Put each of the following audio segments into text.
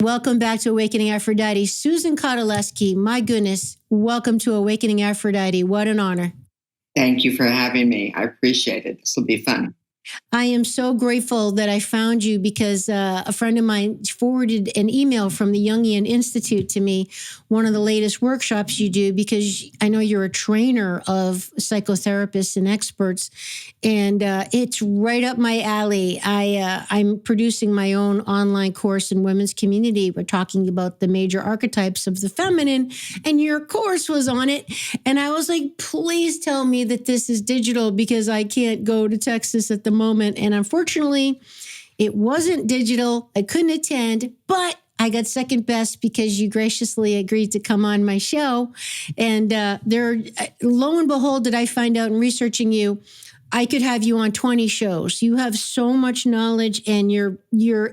Welcome back to Awakening Aphrodite. Suzan Cotellesse, my goodness, welcome to Awakening Aphrodite. What an honor. Thank you for having me. I appreciate it. This will be fun. I am so grateful that I found you because a friend of mine forwarded an email from the Jungian Institute to me, one of the latest workshops you do, because I know you're a trainer of psychotherapists and experts, and it's right up my alley. I'm producing my own online course in women's community. We're talking about the major archetypes of the feminine, and your course was on it. And I was like, please tell me that this is digital because I can't go to Texas at the moment. And unfortunately, it wasn't digital. I couldn't attend, but I got second best because you graciously agreed to come on my show. And lo and behold, did I find out in researching you, I could have you on 20 shows. You have so much knowledge and your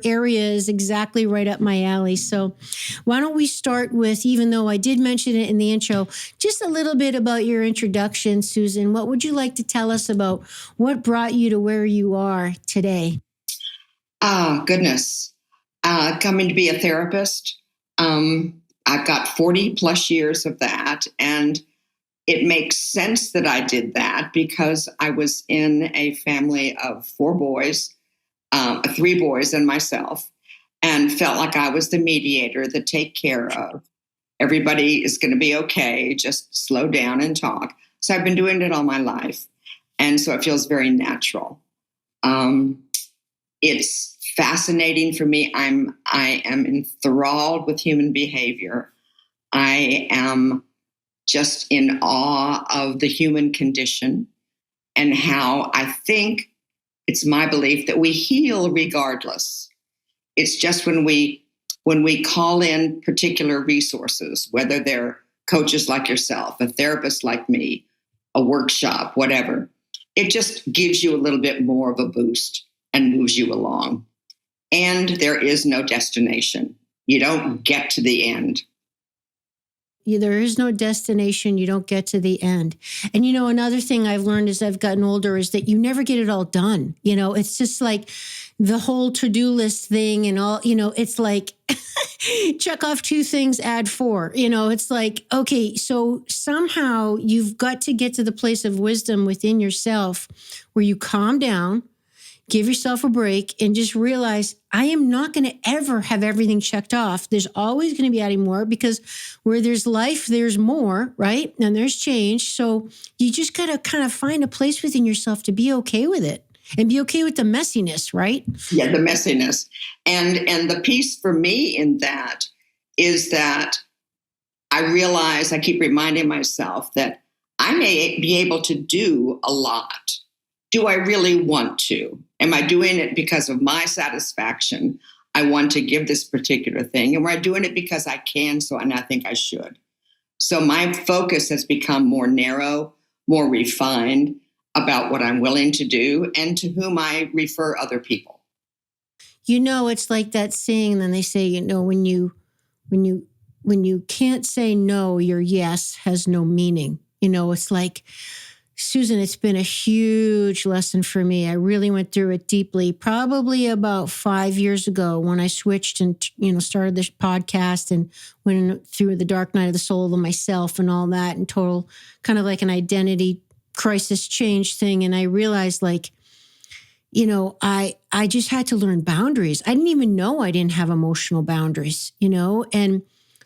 area is exactly right up my alley. So why don't we start with, even though I did mention it in the intro, just a little bit about your introduction, Suzan. What would you like to tell us about what brought you to where you are today? Oh, goodness. Coming to be a therapist. I've got 40 plus years of that. And it makes sense that I did that because I was in a family of 4 boys, 3 boys and myself, and felt like I was the mediator to take care of. Everybody is going to be okay. Just slow down and talk. So I've been doing it all my life. And so it feels very natural. It's fascinating for me. I am enthralled with human behavior. I am just in awe of the human condition and how I think it's my belief that we heal regardless. It's just when we call in particular resources, whether they're coaches like yourself, a therapist like me, a workshop, whatever, it just gives you a little bit more of a boost and moves you along. And there is no destination. You don't get to the end. There is no destination. You don't get to the end. And, another thing I've learned as I've gotten older is that you never get it all done. It's just like the whole to-do list thing and all, it's like check off 2 things, add 4. It's like, okay, so somehow you've got to get to the place of wisdom within yourself where you calm down, give yourself a break, and just realize I am not going to ever have everything checked off. There's always going to be adding more because where there's life, there's more, right? And there's change. So you just got to kind of find a place within yourself to be okay with it and be okay with the messiness, right? Yeah, the messiness. And the piece for me in that is that I realize, I keep reminding myself that I may be able to do a lot. Do I really want to? Am I doing it because of my satisfaction? I want to give this particular thing. And am I doing it because I can, and I think I should? So my focus has become more narrow, more refined about what I'm willing to do and to whom I refer other people. It's like that saying, then they say, when you can't say no, your yes has no meaning. It's like, Suzan, it's been a huge lesson for me. I really went through it deeply, probably about 5 years ago when I switched and, started this podcast and went through the dark night of the soul of myself and all that and total kind of like an identity crisis change thing. And I realized I just had to learn boundaries. I didn't even know I didn't have emotional boundaries, and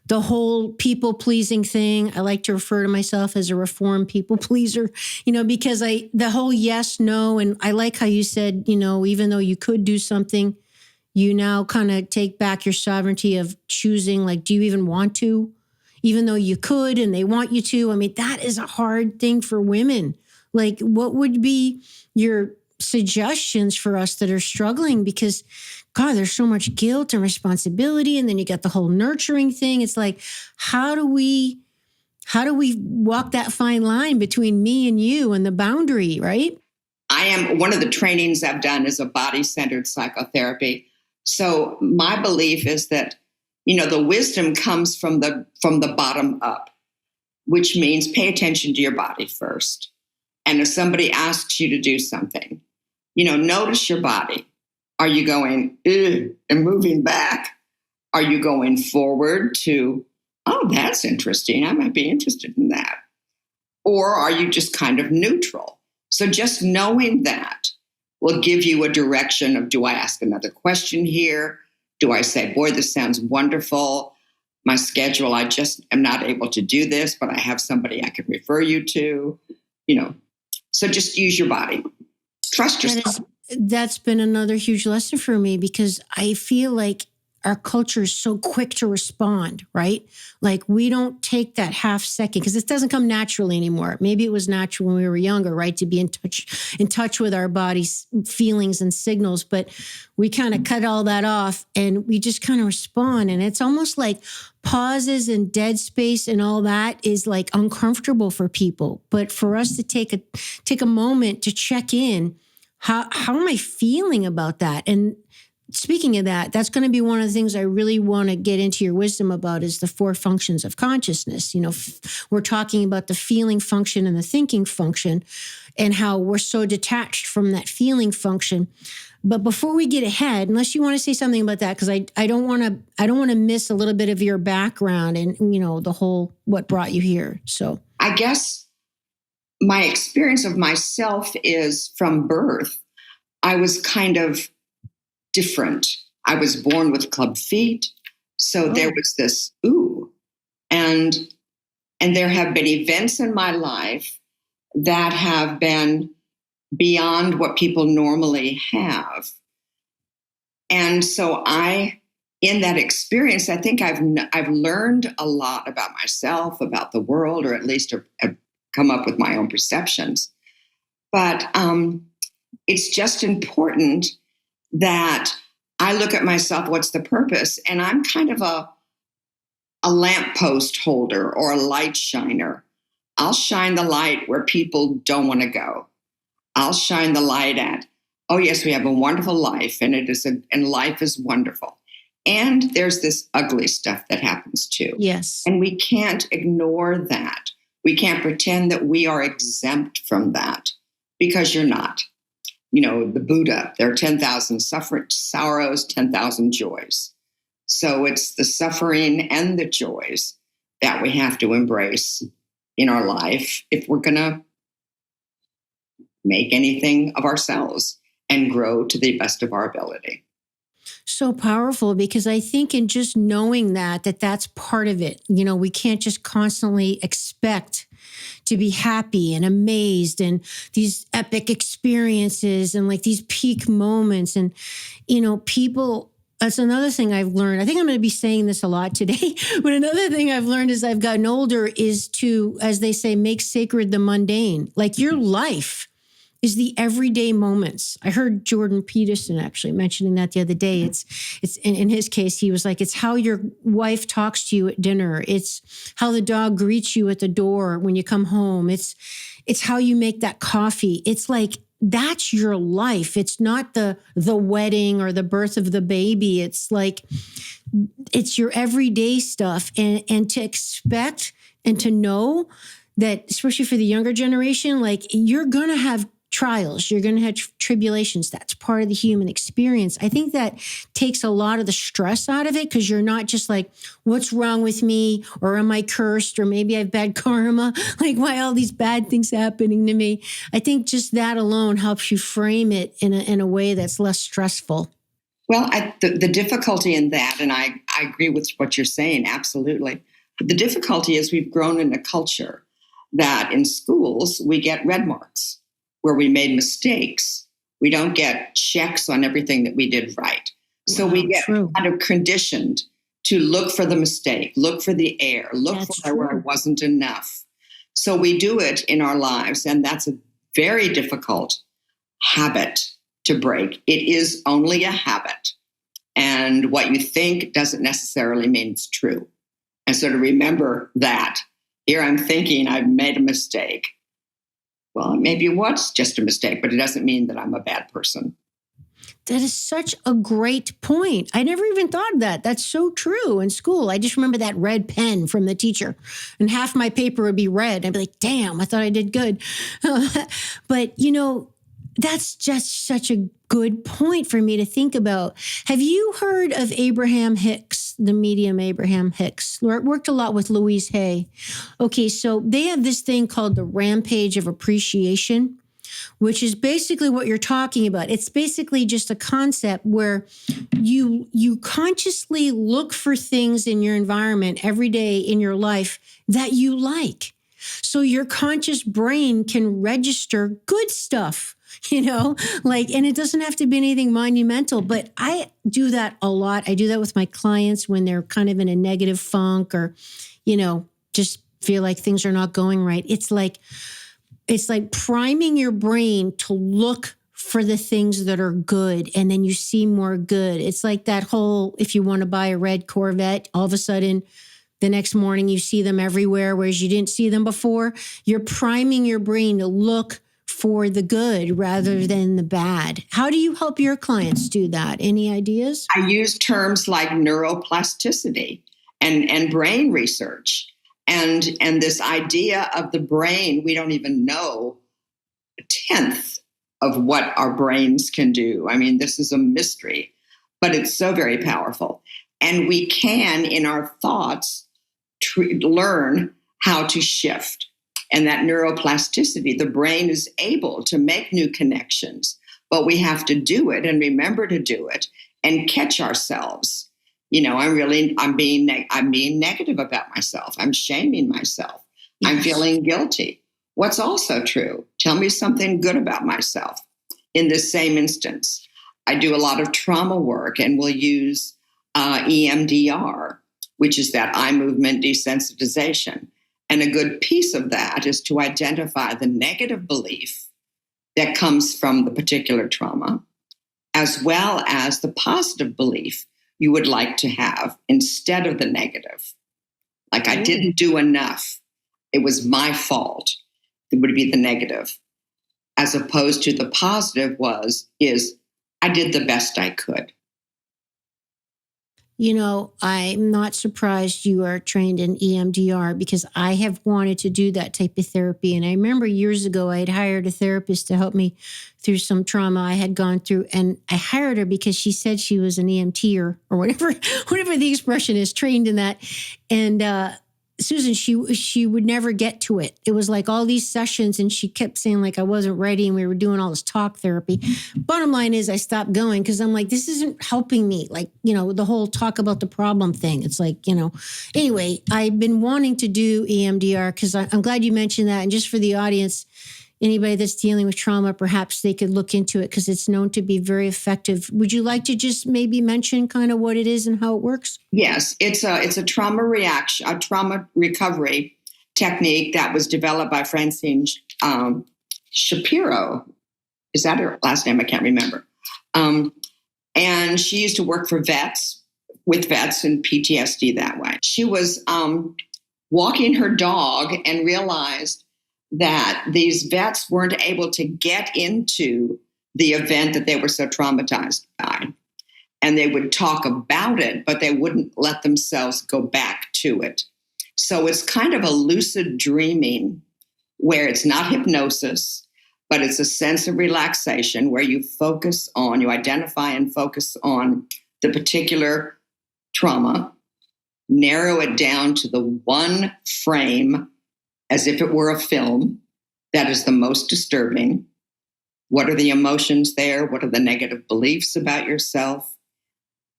the whole people-pleasing thing, I like to refer to myself as a reformed people pleaser, because the whole yes, no, and I like how you said, even though you could do something, you now kind of take back your sovereignty of choosing, like, do you even want to? Even though you could and they want you to. I mean, that is a hard thing for women. Like, what would be your suggestions for us that are struggling? Because God, there's so much guilt and responsibility. And then you got the whole nurturing thing. It's like, how do we walk that fine line between me and you and the boundary, right? One of the trainings I've done is a body-centered psychotherapy. So my belief is that, the wisdom comes from the bottom up, which means pay attention to your body first. And if somebody asks you to do something, notice your body. Are you going, and moving back? Are you going forward to, oh, that's interesting, I might be interested in that? Or are you just kind of neutral? So just knowing that will give you a direction of, do I ask another question here? Do I say, boy, this sounds wonderful. My schedule, I just am not able to do this, but I have somebody I can refer you to, So just use your body. Trust yourself. That's been another huge lesson for me, because I feel like our culture is so quick to respond, right? Like we don't take that half second, because it doesn't come naturally anymore. Maybe it was natural when we were younger, right? To be in touch with our body's feelings and signals, but we kind of cut all that off and we just kind of respond. And it's almost like pauses and dead space and all that is like uncomfortable for people. But for us to take a moment to check in, how am I feeling about that? And speaking of that, that's going to be one of the things I really want to get into your wisdom about, is the 4 functions of consciousness. We're talking about the feeling function and the thinking function, and how we're so detached from that feeling function. But before we get ahead, unless you want to say something about that, because I don't want to miss a little bit of your background and the whole what brought you here. So I guess my experience of myself is from birth. I was kind of different. I was born with club feet. So there was this, and there have been events in my life that have been beyond what people normally have. And so in that experience, I think I've learned a lot about myself, about the world, or at least have come up with my own perceptions. But it's just important that I look at myself, what's the purpose? And I'm kind of a lamppost holder or a light shiner. I'll shine the light where people don't want to go. I'll shine the light at, oh yes, we have a wonderful life, and and life is wonderful. And there's this ugly stuff that happens too. yes. And we can't ignore that. We can't pretend that we are exempt from that, because you're not. The Buddha, there are 10,000 sorrows, 10,000 joys. So it's the suffering and the joys that we have to embrace in our life if we're going to make anything of ourselves and grow to the best of our ability. So powerful, because I think in just knowing that's part of it. We can't just constantly expect to be happy and amazed and these epic experiences and like these peak moments. And, people, that's another thing I've learned. I think I'm going to be saying this a lot today, but another thing I've learned as I've gotten older is to, as they say, make sacred the mundane. Like your life is the everyday moments. I heard Jordan Peterson actually mentioning that the other day. It's in his case, he was like, it's how your wife talks to you at dinner. It's how the dog greets you at the door when you come home. It's how you make that coffee. It's like, that's your life. It's not the wedding or the birth of the baby. It's like, it's your everyday stuff. And to expect and to know that, especially for the younger generation, like you're going to have trials, you're going to have tribulations. That's part of the human experience. I think that takes a lot of the stress out of it, because you're not just like, what's wrong with me? Or am I cursed? Or maybe I have bad karma? Like, why all these bad things happening to me? I think just that alone helps you frame it in a way that's less stressful. Well, the difficulty in that, and I agree with what you're saying, absolutely. But the difficulty is we've grown in a culture that in schools, we get red marks where we made mistakes. We don't get checks on everything that we did right. So we get kind of conditioned to look for the mistake, look for the error, look for where it wasn't enough. So we do it in our lives, and that's a very difficult habit to break. It is only a habit. And what you think doesn't necessarily mean it's true. And so to remember that, here I'm thinking I've made a mistake. Well, maybe it was just a mistake, but it doesn't mean that I'm a bad person. That is such a great point. I never even thought of that. That's so true in school. I just remember that red pen from the teacher, and half my paper would be red. I'd be like, damn, I thought I did good. But, That's just such a good point for me to think about. Have you heard of Abraham Hicks, the medium Abraham Hicks? Worked a lot with Louise Hay. Okay, so they have this thing called the Rampage of Appreciation, which is basically what you're talking about. It's basically just a concept where you consciously look for things in your environment every day in your life that you like. So your conscious brain can register good stuff, and it doesn't have to be anything monumental, but I do that a lot. I do that with my clients when they're kind of in a negative funk or, just feel like things are not going right. It's like priming your brain to look for the things that are good, and then you see more good. It's like that whole, if you want to buy a red Corvette, all of a sudden the next morning you see them everywhere, whereas you didn't see them before. You're priming your brain to look for the good rather than the bad. How do you help your clients do that? Any ideas? I use terms like neuroplasticity and brain research. And this idea of the brain, we don't even know a tenth of what our brains can do. I mean, this is a mystery, but it's so very powerful. And we can, in our thoughts, learn how to shift. And that neuroplasticity, the brain is able to make new connections, but we have to do it and remember to do it and catch ourselves. I'm being negative about myself. I'm shaming myself. Yes. I'm feeling guilty. What's also true? Tell me something good about myself. In this same instance, I do a lot of trauma work and we'll use EMDR, which is that eye movement desensitization. And a good piece of that is to identify the negative belief that comes from the particular trauma, as well as the positive belief you would like to have instead of the negative. Like, I didn't do enough. It was my fault. It would be the negative. As opposed to the positive is I did the best I could. I'm not surprised you are trained in EMDR because I have wanted to do that type of therapy. And I remember years ago, I had hired a therapist to help me through some trauma I had gone through. And I hired her because she said she was an EMTer or whatever the expression is, trained in that. And Suzan, she would never get to it. It was like all these sessions and she kept saying like I wasn't ready and we were doing all this talk therapy. Bottom line is I stopped going because I'm like, this isn't helping me. Like, the whole talk about the problem thing. It's like, anyway, I've been wanting to do EMDR because I'm glad you mentioned that. And just for the audience, anybody that's dealing with trauma, perhaps they could look into it because it's known to be very effective. Would you like to just maybe mention kind of what it is and how it works? Yes, it's a trauma recovery technique that was developed by Francine Shapiro. Is that her last name? I can't remember. And she used to work with vets and PTSD that way. She was walking her dog and realized that these vets weren't able to get into the event that they were so traumatized by. And they would talk about it, but they wouldn't let themselves go back to it. So it's kind of a lucid dreaming where it's not hypnosis, but it's a sense of relaxation where you identify and focus on the particular trauma, narrow it down to the one frame as if it were a film that is the most disturbing. What are the emotions there? What are the negative beliefs about yourself?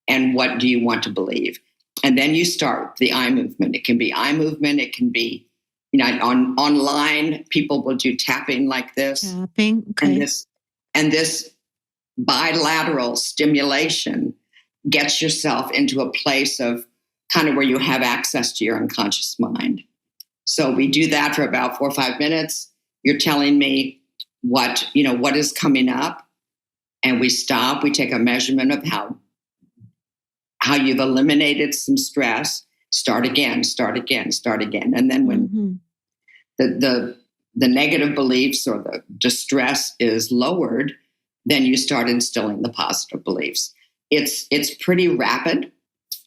And what do you want to believe? And then you start the eye movement. It can be eye movement. It can be, online, people will do tapping like this. Tapping, okay. And this bilateral stimulation gets yourself into a place of kind of where you have access to your unconscious mind. So we do that for about 4 or 5 minutes. You're telling me what is coming up. And we stop. We take a measurement of how you've eliminated some stress. Start again. And then when the negative beliefs or the distress is lowered, then you start instilling the positive beliefs. It's pretty rapid.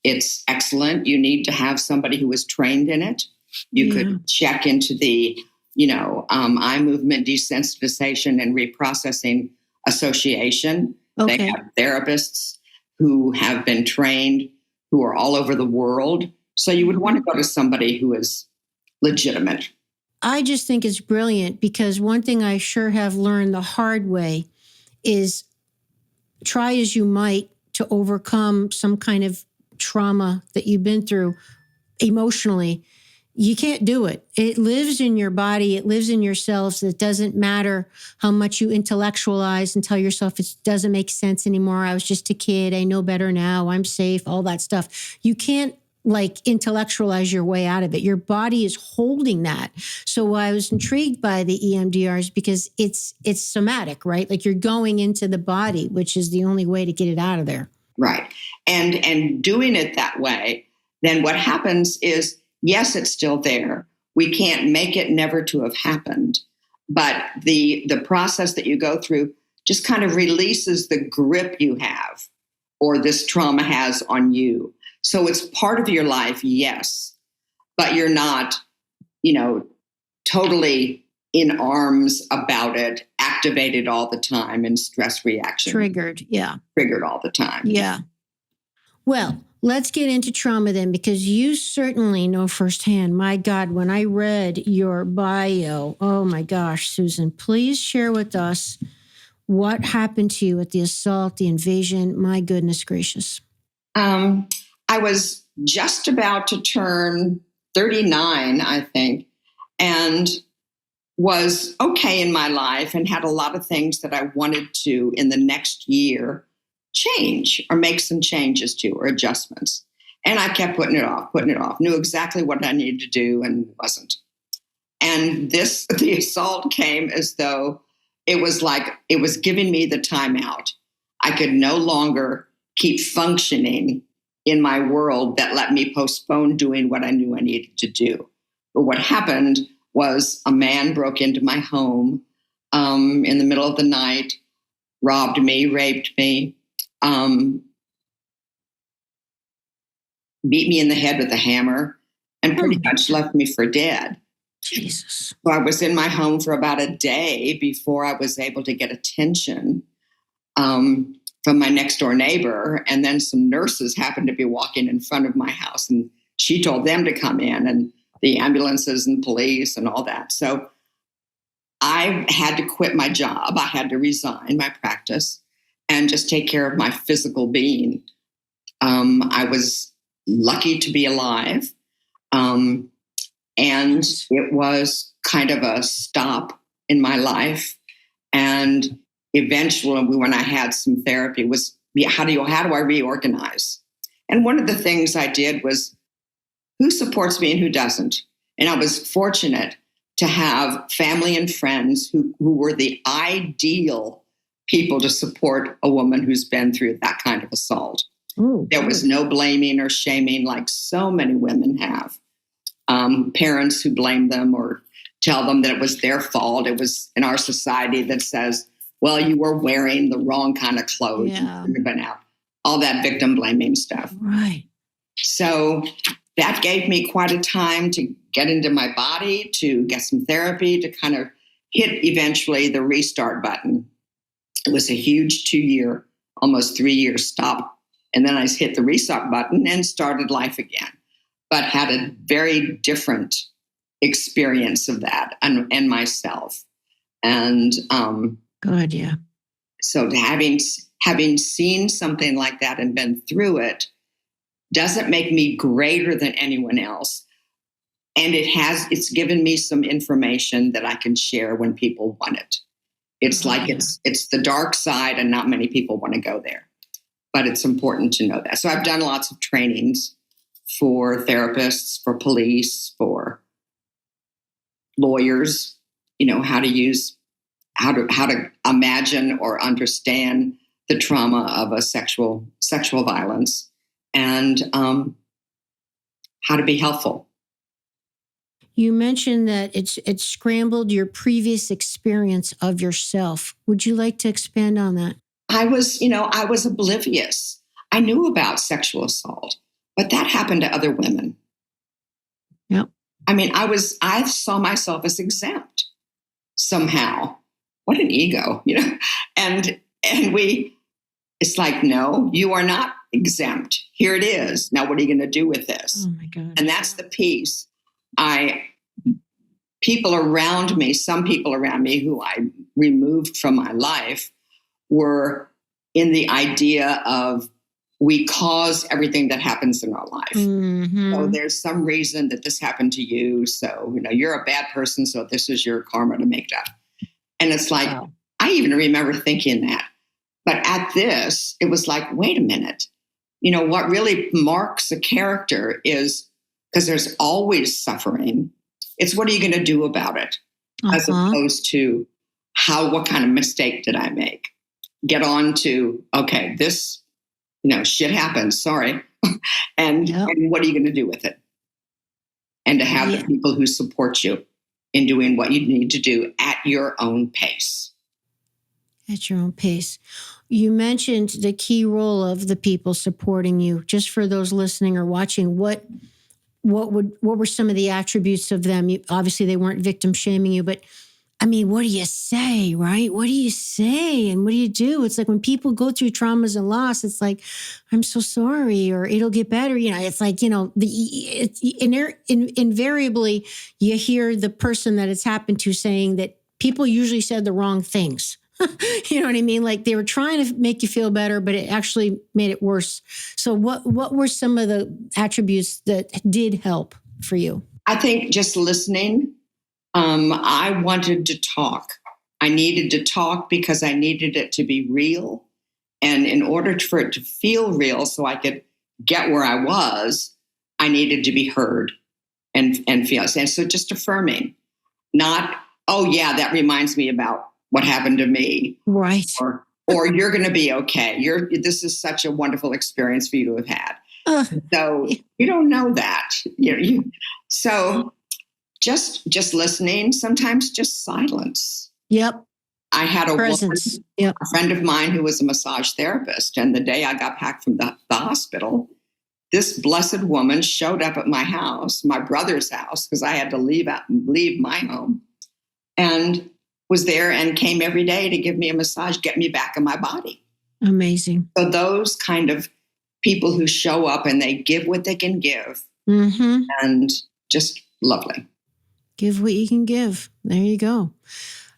It's excellent. You need to have somebody who is trained in it. You could check into the eye movement desensitization and reprocessing association. Okay. They have therapists who have been trained, who are all over the world. So you would want to go to somebody who is legitimate. I just think it's brilliant because one thing I sure have learned the hard way is try as you might to overcome some kind of trauma that you've been through emotionally. You can't do it. It lives in your body. It lives in your cells. It doesn't matter how much you intellectualize and tell yourself it doesn't make sense anymore. I was just a kid. I know better now. I'm safe, all that stuff. You can't intellectualize your way out of it. Your body is holding that. So I was intrigued by the EMDRs because it's somatic, right? Like you're going into the body, which is the only way to get it out of there. Right. And doing it that way, then what happens is, yes, it's still there. We can't make it never to have happened. But the process that you go through just kind of releases the grip you have or this trauma has on you. So it's part of your life, yes, but you're not, totally in arms about it, activated all the time in stress reaction. Triggered, yeah. Triggered all the time. Yeah. Well, let's get into trauma then, because you certainly know firsthand. My God, when I read your bio, oh my gosh, Susan, please share with us what happened to you at the assault, the invasion. My goodness gracious. I was just about to turn 39, I think, and was okay in my life and had a lot of things that I wanted to, in the next year, change or make some changes to or adjustments. And I kept putting it off, knew exactly what I needed to do and wasn't. And the assault came as though it was giving me the time out. I could no longer keep functioning in my world that let me postpone doing what I knew I needed to do. But what happened was a man broke into my home in the middle of the night, robbed me, raped me, beat me in the head with a hammer, and pretty much left me for dead. Jesus. So I was in my home for about a day before I was able to get attention from my next door neighbor. And then some nurses happened to be walking in front of my house, and she told them to come in, and the ambulances and police and all that. So I had to quit my job. I had to resign my practice and just take care of my physical being. I was lucky to be alive. And it was kind of a stop in my life. And eventually, when I had some therapy, was how do I reorganize? And one of the things I did was, who supports me and who doesn't? And I was fortunate to have family and friends who were the ideal people to support a woman who's been through that kind of assault. Ooh, there was no blaming or shaming like so many women have. Parents who blame them or tell them that it was their fault. It was in our society that says, well, you were wearing the wrong kind of clothes. Yeah. You've been out. All that victim blaming stuff. Right. So that gave me quite a time to get into my body, to get some therapy, to kind of hit eventually the restart button. It was a huge 2-year, almost 3-year stop. And then I hit the restart button and started life again, but had a very different experience of that and myself. And God, yeah. So having seen something like that and been through it doesn't make me greater than anyone else. And it's given me some information that I can share when people want it. It's it's the dark side, and not many people want to go there. But it's important to know that. So I've done lots of trainings for therapists, for police, for lawyers, how to imagine or understand the trauma of a sexual violence, and how to be helpful. You mentioned that it scrambled your previous experience of yourself. Would you like to expand on that? I was oblivious. I knew about sexual assault, but that happened to other women. Yep. I mean, I saw myself as exempt somehow. What an ego, And it's like, no, you are not exempt. Here it is. Now, what are you going to do with this? Oh my God. And that's the piece. People around me, some people around me who I removed from my life were in the idea of we cause everything that happens in our life. Mm-hmm. So there's some reason that this happened to you. So, you're a bad person. So this is your karma to make up. And it's like, wow. I even remember thinking that. But at this, it was like, wait a minute. What really marks a character is, because there's always suffering, it's what are you going to do about it? As opposed to what kind of mistake did I make? Get on to, okay, this, shit happens, sorry. and what are you going to do with it? And to have the people who support you in doing what you need to do at your own pace. At your own pace. You mentioned the key role of the people supporting you. Just for those listening or watching, what were some of the attributes of them? Obviously, they weren't victim shaming you, but I mean, what do you say, right? What do you say and what do you do? It's like when people go through traumas and loss, it's like, I'm so sorry, or it'll get better. It's like, invariably you hear the person that it's happened to saying that people usually said the wrong things. You know what I mean? Like they were trying to make you feel better, but it actually made it worse. So what were some of the attributes that did help for you? I think just listening. I wanted to talk. I needed to talk because I needed it to be real. And in order for it to feel real so I could get where I was, I needed to be heard and feel. And so just affirming, not, oh yeah, that reminds me about what happened to me. Right. Or you're going to be okay. This is such a wonderful experience for you to have had. So you don't know that. So just listening, sometimes just silence. Yep. I had a presence. Woman, a friend of mine who was a massage therapist. And the day I got back from the hospital, this blessed woman showed up at my house, my brother's house, because I had to leave my home, and was there and came every day to give me a massage, get me back in my body. Amazing. So those kind of people who show up and they give what they can give, and just lovely. Give what you can give. There you go.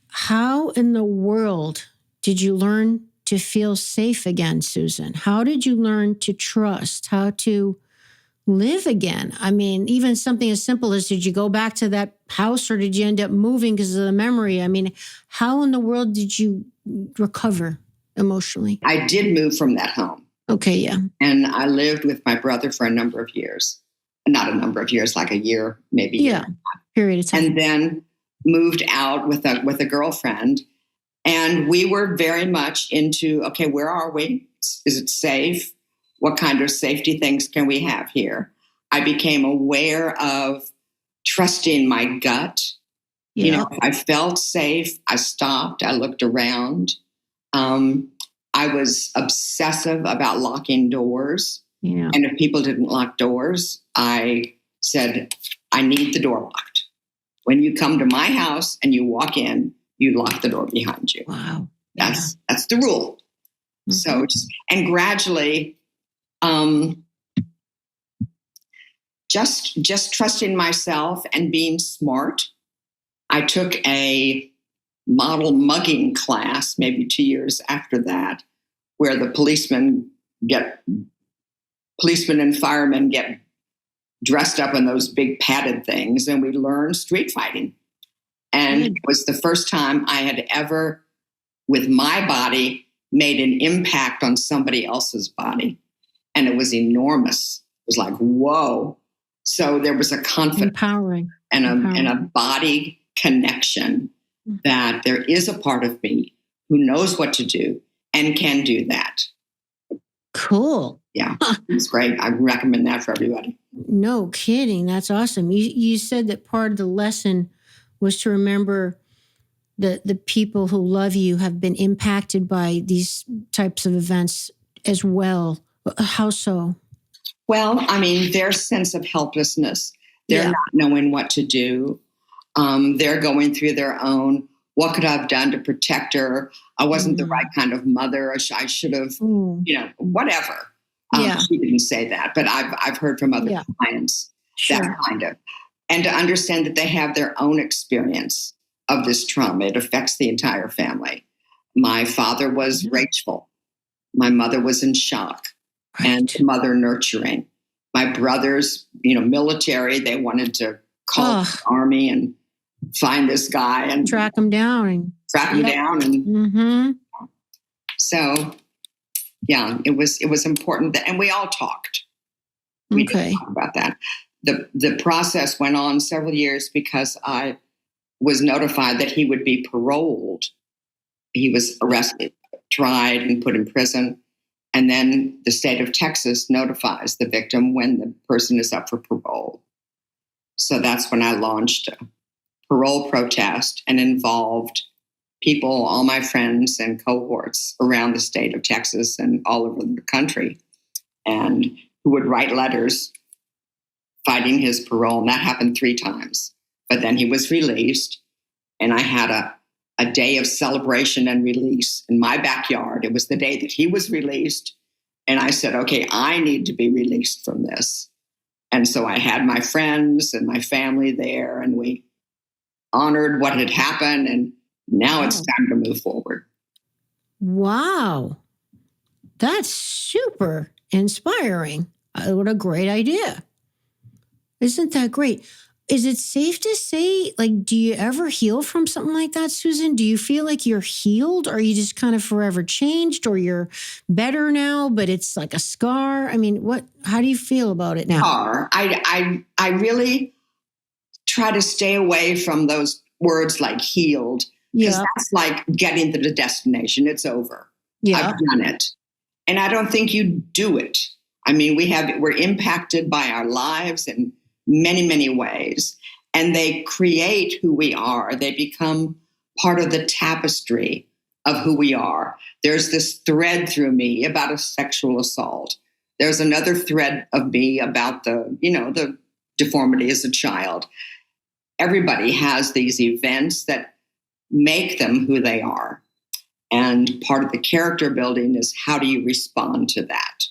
How in the world did you learn to feel safe again, Suzan? How did you learn to trust? How to live again? I mean, even something as simple as, did you go back to that house or did you end up moving because of the memory? I mean, how in the world did you recover emotionally? I did move from that home. Okay, yeah. And I lived with my brother for a number of years. Not a number of years, like a year, maybe. Yeah, period of time. And then moved out with a girlfriend. And we were very much into, okay, where are we? Is it safe? What kind of safety things can we have here? I became aware of trusting my gut. Yeah. If I felt safe, I stopped, I looked around. I was obsessive about locking doors. Yeah. And if people didn't lock doors, I said, I need the door locked. When you come to my house and you walk in, you lock the door behind you. Wow. That's the rule. Mm-hmm. So, and gradually, just trusting myself and being smart. I took a model mugging class maybe 2 years after that, where the policemen and firemen get dressed up in those big padded things, and we learn street fighting. And it was the first time I had ever, with my body, made an impact on somebody else's body. And it was enormous. It was like, whoa. So there was a confidence empowering. And a body connection that there is a part of me who knows what to do and can do that. Cool. Yeah, it's great. I recommend that for everybody. No kidding. That's awesome. You said that part of the lesson was to remember the people who love you have been impacted by these types of events as well. How so? Well, I mean, their sense of helplessness, They're not knowing what to do. They're going through their own, what could I have done to protect her? I wasn't the right kind of mother. I should have, whatever. She didn't say that, but I've heard from other clients that kind of. And to understand that they have their own experience of this trauma. It affects the entire family. My father was rageful. My mother was in shock and mother nurturing. My brothers, military, they wanted to call the army and find this guy and track him down. And so, it was important and we all talked. We did talk about that. The process went on several years because I was notified that he would be paroled. He was arrested, tried, and put in prison. And then the state of Texas notifies the victim when the person is up for parole. So that's when I launched a parole protest and involved people, all my friends and cohorts around the state of Texas and all over the country, and who would write letters fighting his parole. And that happened 3 times. But then he was released, and I had a day of celebration and release in my backyard. It was the day that he was released. And I said, okay, I need to be released from this. And so I had my friends and my family there, and we honored what had happened. And now it's time to move forward. Wow. That's super inspiring. What a great idea. Isn't that great? Is it safe to say, do you ever heal from something like that, Suzan? Do you feel like you're healed, or are you just kind of forever changed, or you're better now, but it's like a scar? I mean, how do you feel about it now? I really try to stay away from those words like healed, because that's like getting to the destination. It's over. I've done it. And I don't think you do it. I mean, we're impacted by our lives in many, many ways, and they create who we are. They become part of the tapestry of who we are. There's this thread through me about a sexual assault. There's another thread of me about the deformity as a child. Everybody has these events that make them who they are. And part of the character building is, how do you respond to that?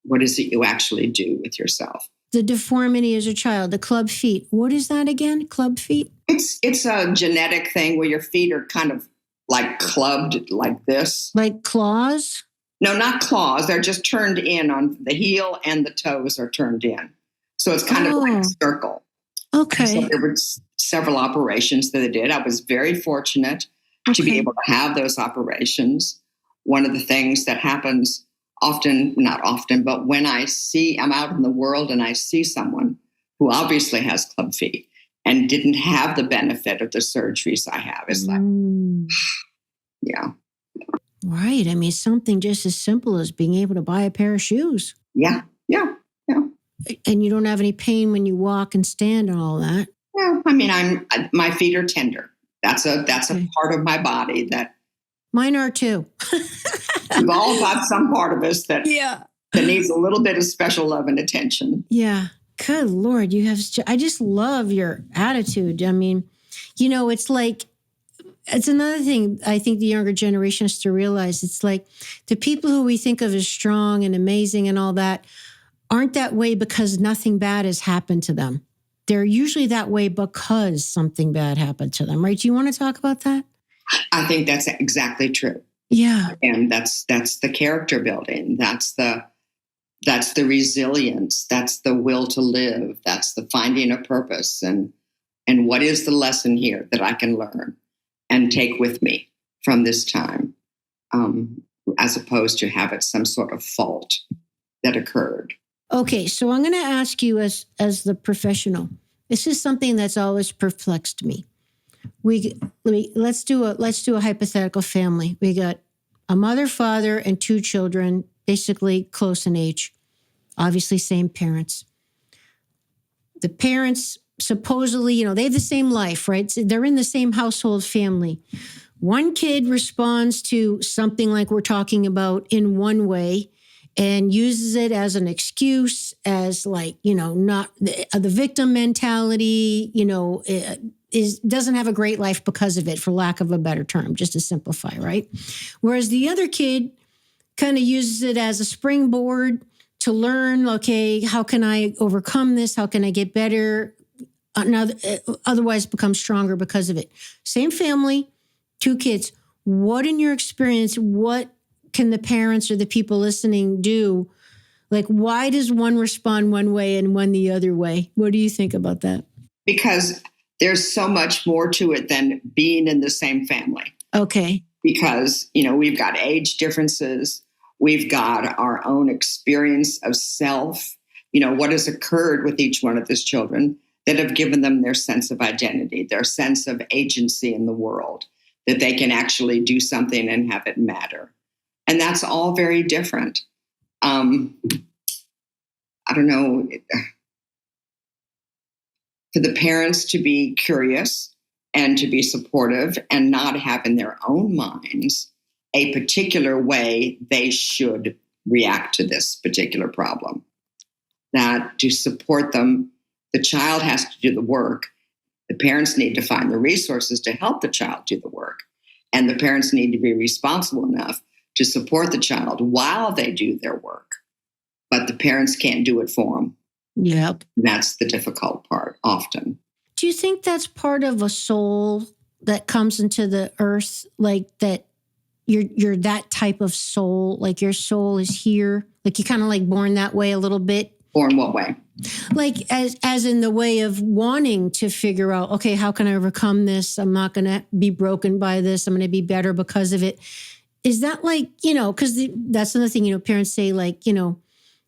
What is it you actually do with yourself? The deformity as a child, the club feet. What is that again? Club feet? It's a genetic thing where your feet are kind of like clubbed like this. Like claws? No, not claws. They're just turned in on the heel, and the toes are turned in. So it's kind of like a circle. Okay. So there were several operations that I did. I was very fortunate to be able to have those operations. One of the things that happens not often, but when I'm out in the world and I see someone who obviously has club feet and didn't have the benefit of the surgeries I have, it's like, yeah. Right. I mean, something just as simple as being able to buy a pair of shoes. Yeah. And you don't have any pain when you walk and stand and all that. Yeah. I mean, my feet are tender. That's a part of my body that. Mine are too. We've all got some part of us that needs a little bit of special love and attention. Yeah. Good Lord. I just love your attitude. I mean, it's another thing I think the younger generation has to realize. It's like the people who we think of as strong and amazing and all that aren't that way because nothing bad has happened to them. They're usually that way because something bad happened to them, right? Do you want to talk about that? I think that's exactly true. Yeah. And that's the character building. That's the resilience. That's the will to live. That's the finding a purpose. And what is the lesson here that I can learn and take with me from this time, as opposed to have it some sort of fault that occurred. Okay. So I'm going to ask you as the professional, this is something that's always perplexed me. Let's do a hypothetical family. We got a mother, father, and 2 children, basically close in age, obviously same parents. The parents supposedly, they have the same life, right? So they're in the same household family. One kid responds to something like we're talking about in one way, and uses it as an excuse, as like, not the victim mentality, doesn't have a great life because of it, for lack of a better term, just to simplify, right? Whereas the other kid kind of uses it as a springboard to learn, okay, how can I overcome this? How can I get better? Otherwise become stronger because of it. Same family, 2 kids. What, in your experience, what can the parents or the people listening do? Like, why does one respond one way and one the other way? What do you think about that? Because there's so much more to it than being in the same family. Okay. Because, we've got age differences. We've got our own experience of self, what has occurred with each one of these children that have given them their sense of identity, their sense of agency in the world, that they can actually do something and have it matter. And that's all very different. I don't know, for the parents to be curious and to be supportive and not have in their own minds a particular way they should react to this particular problem. That to support them, the child has to do the work. The parents need to find the resources to help the child do the work. And the parents need to be responsible enough to support the child while they do their work. But the parents can't do it for them. Yep. That's the difficult part often. Do you think that's part of a soul that comes into the earth, like that you're that type of soul, like your soul is here, like you're kind of like born that way a little bit? Or in what way? Like as in the way of wanting to figure out, okay, how can I overcome this? I'm not going to be broken by this. I'm going to be better because of it. Is that like, because that's another thing, parents say like,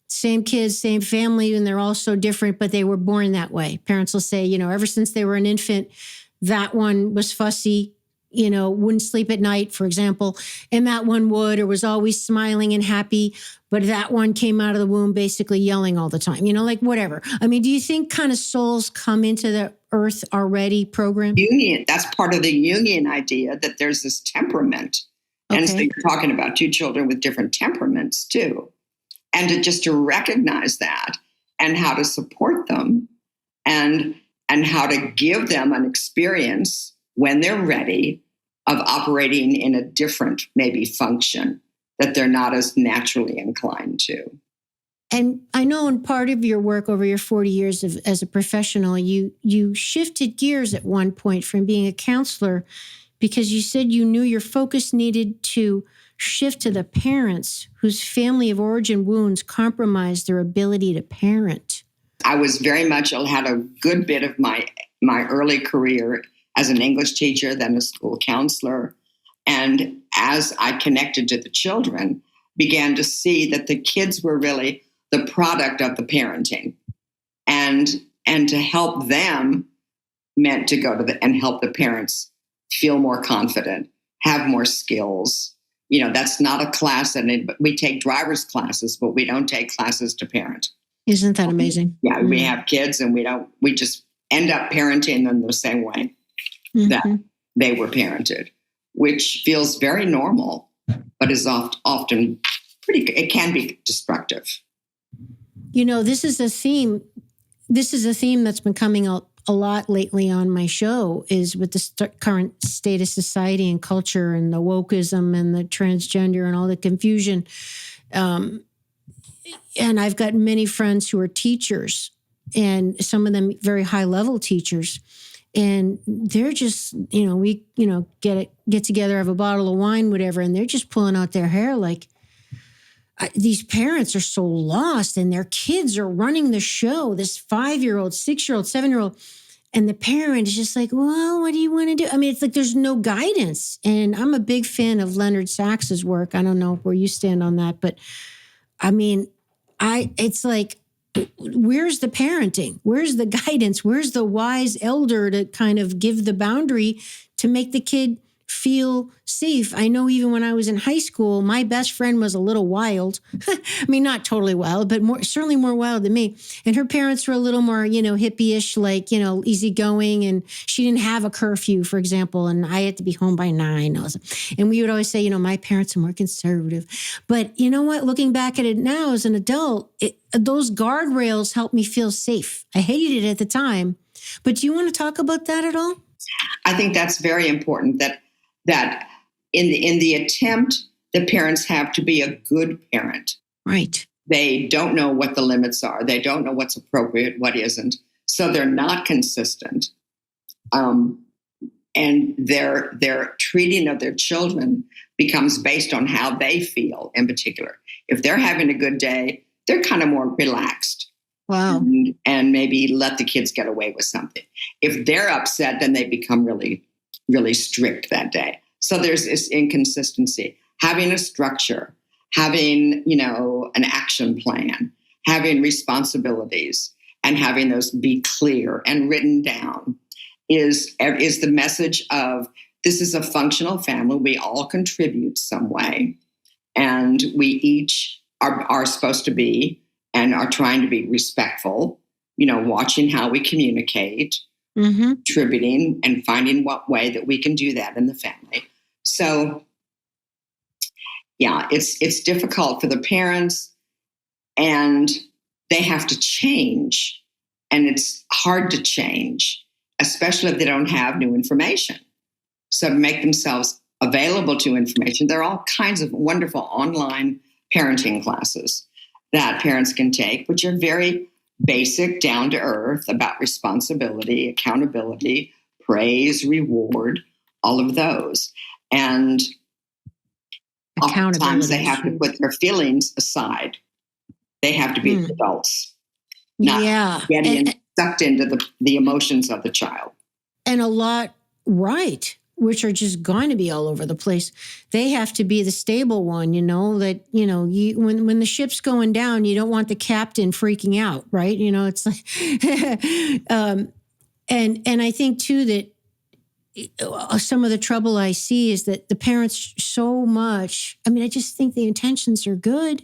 same kids, same family, and they're all so different, but they were born that way. Parents will say, ever since they were an infant, that one was fussy, wouldn't sleep at night, for example, and that one would, or was always smiling and happy, but that one came out of the womb basically yelling all the time, like whatever. I mean, do you think kind of souls come into the earth already programmed? Union, that's part of the Jungian idea that there's this temperament. Okay. And so you're talking about 2 children with different temperaments too. And to recognize that and how to support them and how to give them an experience when they're ready of operating in a different maybe function that they're not as naturally inclined to. And I know in part of your work over your 40 years as a professional, you shifted gears at one point from being a counselor because you said you knew your focus needed to shift to the parents whose family of origin wounds compromised their ability to parent. I was very much had a good bit of my early career as an English teacher, then a school counselor. And as I connected to the children, began to see that the kids were really the product of the parenting. And to help them meant to go to and help the parents feel more confident, have more skills. That's not a class, and we take driver's classes, but we don't take classes to parent. Isn't that amazing? Yeah, we have kids, and we just end up parenting them the same way that they were parented, which feels very normal, but is often it can be destructive. This is a theme. This is a theme that's been coming up a lot lately on my show, is with the current state of society and culture and the wokeism and the transgender and all the confusion. And I've got many friends who are teachers, and some of them very high level teachers. And they're just, we, get together, have a bottle of wine, whatever, and they're just pulling out their hair like, these parents are so lost, and their kids are running the show, this 5-year-old, 6-year-old, 7-year-old. And the parent is just like, well, what do you want to do? I mean, it's like there's no guidance. And I'm a big fan of Leonard Sax's work. I don't know where you stand on that, but I mean, it's like, where's the parenting? Where's the guidance? Where's the wise elder to kind of give the boundary to make the kid feel safe. I know even when I was in high school, my best friend was a little wild. I mean, not totally wild, but certainly more wild than me. And her parents were a little more, hippie-ish, easygoing. And she didn't have a curfew, for example. And I had to be home by 9. And we would always say, my parents are more conservative. But you know what? Looking back at it now as an adult, those guardrails helped me feel safe. I hated it at the time. But do you want to talk about that at all? I think that's very important, that in the attempt, the parents have to be a good parent. Right. They don't know what the limits are. They don't know what's appropriate, what isn't. So they're not consistent. And their treating of their children becomes based on how they feel in particular. If they're having a good day, they're kind of more relaxed. Wow. And maybe let the kids get away with something. If they're upset, then they become really, really strict that day. So there's this inconsistency. Having a structure, having, an action plan, having responsibilities, and having those be clear and written down is the message of this is a functional family. We all contribute some way. And we each are supposed to be and are trying to be respectful, watching how we communicate, contributing, and finding what way that we can do that in the family. So, yeah, it's difficult for the parents, and they have to change, and it's hard to change, especially if they don't have new information. So to make themselves available to information, there are all kinds of wonderful online parenting classes that parents can take, which are very basic, down to earth, about responsibility, accountability, praise, reward, all of those. And oftentimes they have to put their feelings aside. They have to be adults, not getting sucked into the emotions of the child. And a lot, right, which are just going to be all over the place. They have to be the stable one, that, when the ship's going down, you don't want the captain freaking out, right? It's like, and I think too that some of the trouble I see is that the parents so much, I just think the intentions are good,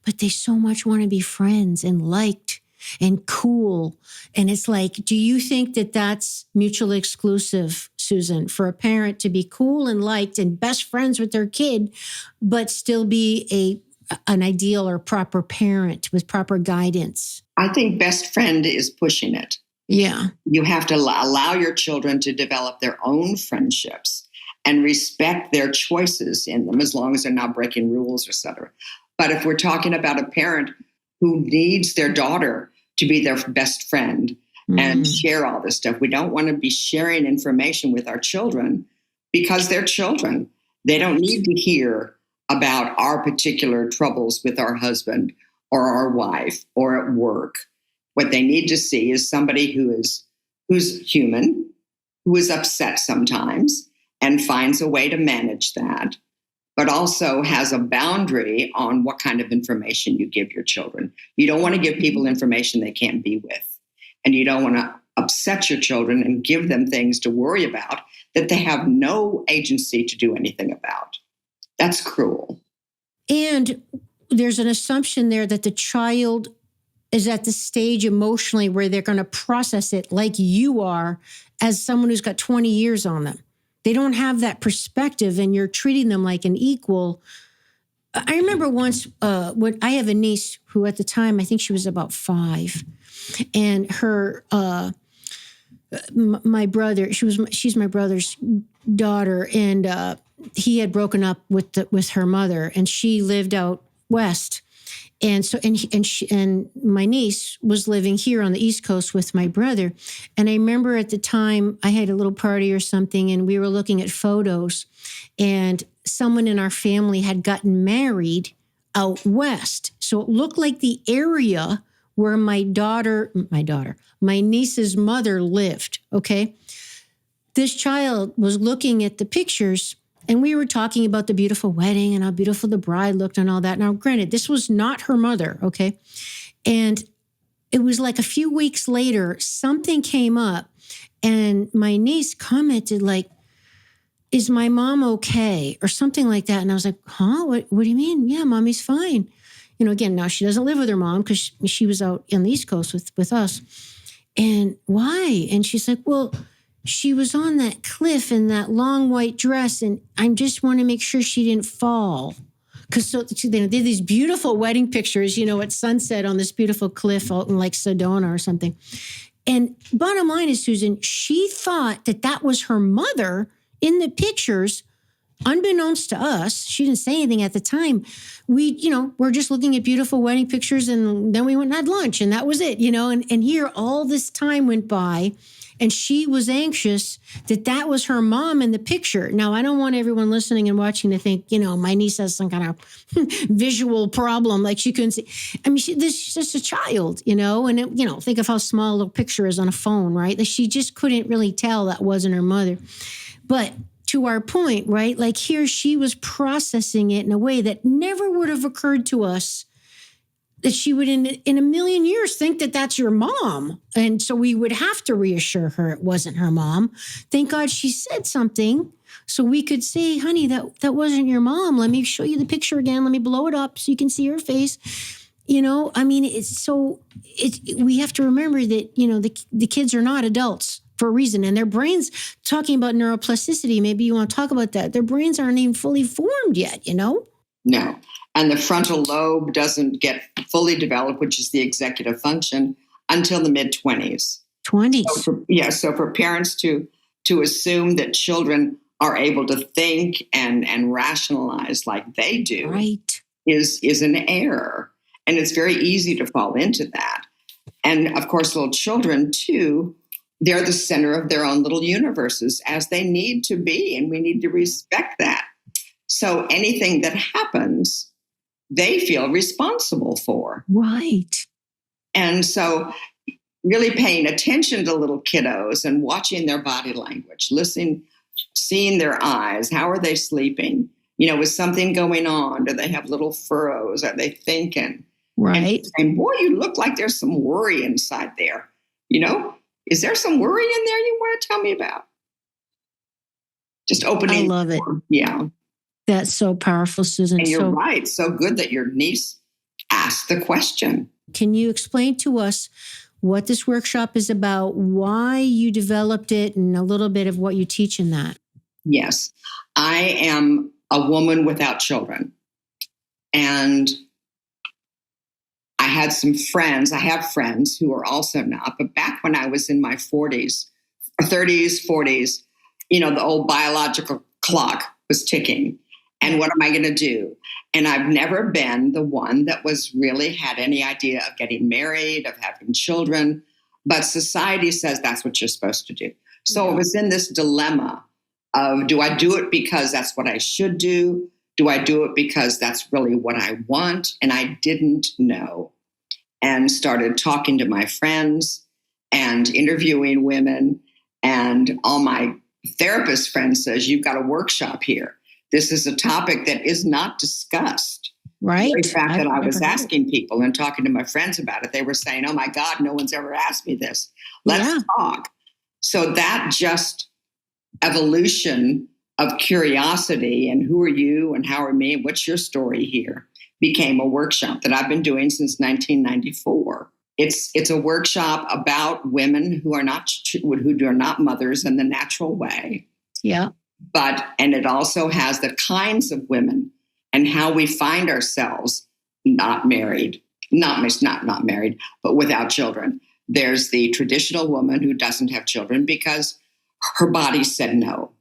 but they so much want to be friends and liked and cool. And it's like, do you think that that's mutually exclusive, Suzan, for a parent to be cool and liked and best friends with their kid, but still be an ideal or proper parent with proper guidance? I think best friend is pushing it. Yeah. You have to allow your children to develop their own friendships and respect their choices in them, as long as they're not breaking rules, et cetera. But if we're talking about a parent who needs their daughter to be their best friend and share all this stuff, we don't want to be sharing information with our children because they're children. They don't need to hear about our particular troubles with our husband or our wife or at work. What they need to see is somebody who's human, who is upset sometimes and finds a way to manage that, but also has a boundary on what kind of information you give your children. You don't want to give people information they can't be with. And you don't want to upset your children and give them things to worry about that they have no agency to do anything about. That's cruel. And there's an assumption there that the child is at the stage emotionally where they're going to process it like you are as someone who's got 20 years on them. They don't have that perspective, and you're treating them like an equal. I remember once when I have a niece who at the time, I think she was about 5, and her, my brother, she's my brother's daughter, and he had broken up with her mother, and she lived out west. And so, and my niece was living here on the East Coast with my brother. And I remember at the time I had a little party or something, and we were looking at photos, and someone in our family had gotten married out west. So it looked like the area where my niece's mother lived. Okay. This child was looking at the pictures, and we were talking about the beautiful wedding and how beautiful the bride looked and all that. Now, granted, this was not her mother, okay? And it was like a few weeks later, something came up, and my niece commented like, is my mom okay? Or something like that. And I was like, huh? What do you mean? Yeah, mommy's fine. Again, now she doesn't live with her mom because she was out on the East Coast with us. And why? And she's like, well, she was on that cliff in that long white dress. And I just want to make sure she didn't fall. Because they did these beautiful wedding pictures, at sunset on this beautiful cliff out in like Sedona or something. And bottom line is, Suzan, she thought that was her mother in the pictures, unbeknownst to us. She didn't say anything at the time. We're just looking at beautiful wedding pictures, and then we went and had lunch, and that was it, and here all this time went by, and she was anxious that was her mom in the picture. Now, I don't want everyone listening and watching to think, my niece has some kind of visual problem, like she couldn't see. I mean, she's just a child, and think of how small a little picture is on a phone, right? Like she just couldn't really tell that wasn't her mother. But to our point, right? Like here she was processing it in a way that never would have occurred to us, that she would in a million years think that that's your mom. And so we would have to reassure her it wasn't her mom. Thank God she said something so we could say, honey, that wasn't your mom. Let me show you the picture again. Let me blow it up so you can see her face. I mean, we have to remember that, the kids are not adults for a reason. And their brains, talking about neuroplasticity, maybe you want to talk about that. Their brains aren't even fully formed yet, No. And the frontal lobe doesn't get fully developed, which is the executive function, until the mid-20s. 20s. So for parents to assume that children are able to think and rationalize like they do, right, is an error. And it's very easy to fall into that. And of course, little children too, they're the center of their own little universes, as they need to be. And we need to respect that. So anything that happens, they feel responsible for. Right. And so really paying attention to little kiddos and watching their body language, listening, seeing their eyes. How are they sleeping? Is something going on? Do they have little furrows? Are they thinking? Right. And boy, you look like there's some worry inside there. Is there some worry in there you want to tell me about? Just opening. I love it. Yeah. That's so powerful, Suzan. And you're right. So good that your niece asked the question. Can you explain to us what this workshop is about, why you developed it, and a little bit of what you teach in that? Yes. I am a woman without children. And I had some friends. I have friends who are also not. But back when I was in my 30s, 40s, the old biological clock was ticking. And what am I going to do? And I've never been the one that was really had any idea of getting married, of having children. But society says that's what you're supposed to do. So I was in this dilemma of, do I do it because that's what I should do? Do I do it because that's really what I want? And I didn't know. And started talking to my friends and interviewing women. And all my therapist friends says, you've got a workshop here. This is a topic that is not discussed. Right. The fact that I was asking people and talking to my friends about it, they were saying, oh my God, no one's ever asked me this. Let's talk. So that just evolution of curiosity and who are you and how are me and what's your story here became a workshop that I've been doing since 1994. It's a workshop about women who are not mothers in the natural way. Yeah. And it also has the kinds of women and how we find ourselves not married, not married, but without children. There's the traditional woman who doesn't have children because her body said no.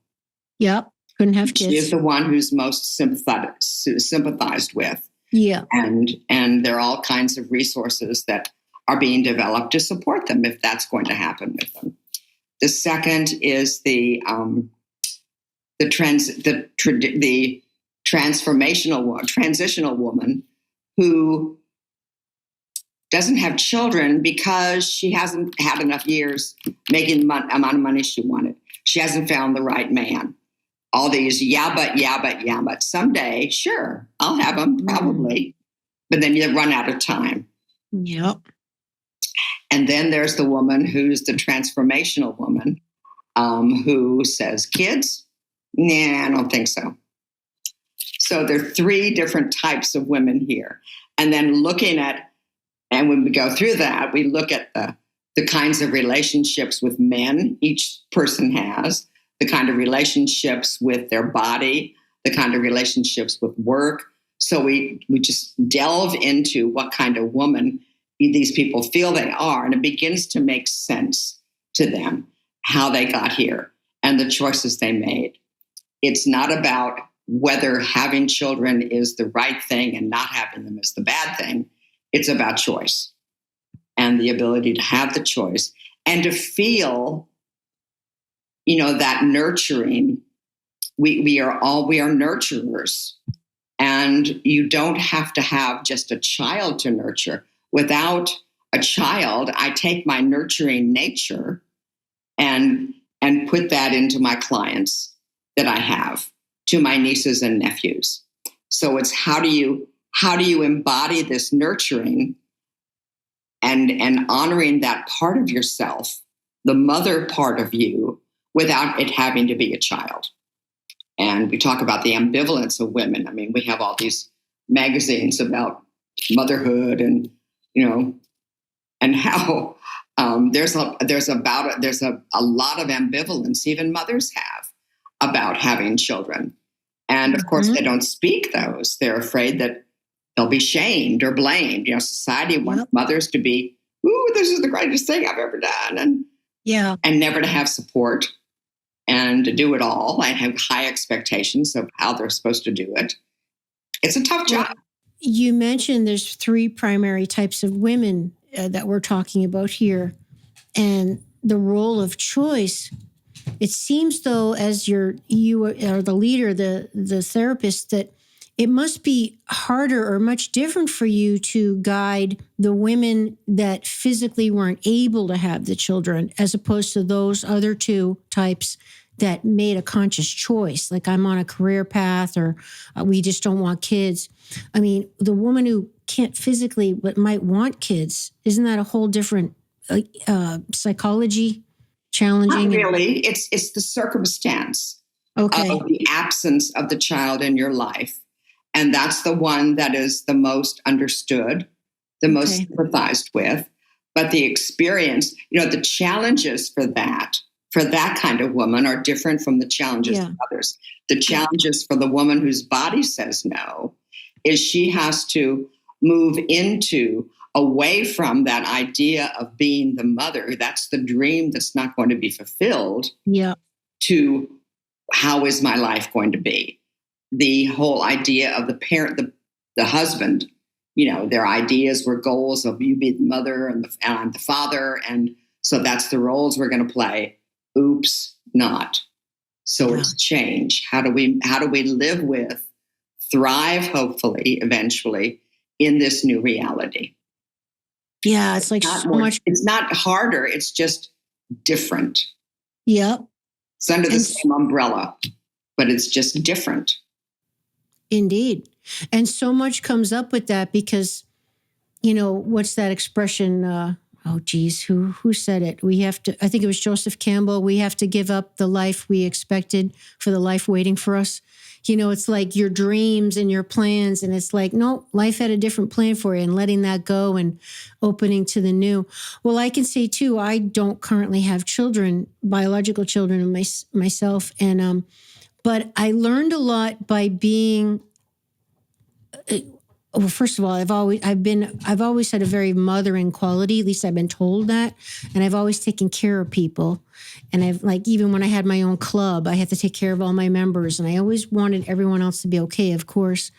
Yep. Couldn't have kids. She is the one who's most sympathized with. Yeah. And there are all kinds of resources that are being developed to support them if that's going to happen with them. The second is the transitional woman who doesn't have children because she hasn't had enough years making the amount of money she wanted. She hasn't found the right man. All these yeah, but someday, sure, I'll have them probably. But then you run out of time. Yep. And then there's the woman who's the transformational woman who says, kids, Nah, I don't think so. So there are three different types of women here. And then and when we go through that, we look at the kinds of relationships with men each person has, the kind of relationships with their body, the kind of relationships with work. So we just delve into what kind of woman these people feel they are, and it begins to make sense to them how they got here and the choices they made. It's not about whether having children is the right thing and not having them is the bad thing. It's about choice and the ability to have the choice and to feel, that nurturing. We are nurturers, and you don't have to have just a child to nurture. Without a child, I take my nurturing nature and put that into my clients that I have, to my nieces and nephews. So it's how do you embody this nurturing and honoring that part of yourself, the mother part of you, without it having to be a child. And we talk about the ambivalence of women. I mean, we have all these magazines about motherhood and how there's a lot of ambivalence even mothers have about having children. And of course, they don't speak those. They're afraid that they'll be shamed or blamed. Society wants mothers to be, "Ooh, this is the greatest thing I've ever done," and never to have support and to do it all. I have high expectations of how they're supposed to do it. It's a tough job. You mentioned there's three primary types of women that we're talking about here, and the role of choice. It seems though, as you are the leader, the therapist, that it must be harder or much different for you to guide the women that physically weren't able to have the children, as opposed to those other two types that made a conscious choice, like I'm on a career path, or we just don't want kids. I mean, the woman who can't physically but might want kids, isn't that a whole different psychology? Challenging? Not really. It's the circumstance of the absence of the child in your life. And that's the one that is the most understood, the most sympathized with. But the experience, the challenges for that kind of woman are different from the challenges of others. The challenges for the woman whose body says no is she has to move away from that idea of being the mother. That's the dream that's not going to be fulfilled. To how is my life going to be? The whole idea of the parent, the husband, their ideas were goals of you be the mother and I'm the father. And so that's the roles we're going to play. Oops, not. So it's change. How do we live with, thrive, hopefully, eventually, in this new reality? Yeah, it's like so much. It's not harder. It's just different. Yep. It's under the same umbrella, but it's just different. Indeed. And so much comes up with that because, what's that expression? Who said it? We have to, I think it was Joseph Campbell. We have to give up the life we expected for the life waiting for us. It's like your dreams and your plans. And it's like, no, life had a different plan for you, and letting that go and opening to the new. Well, I can say too, I don't currently have children, biological children myself. And, but I learned a lot by being, well, first of all, I've always had a very mothering quality. At least I've been told that. And I've always taken care of people. And even when I had my own club, I had to take care of all my members. And I always wanted everyone else to be okay, of course.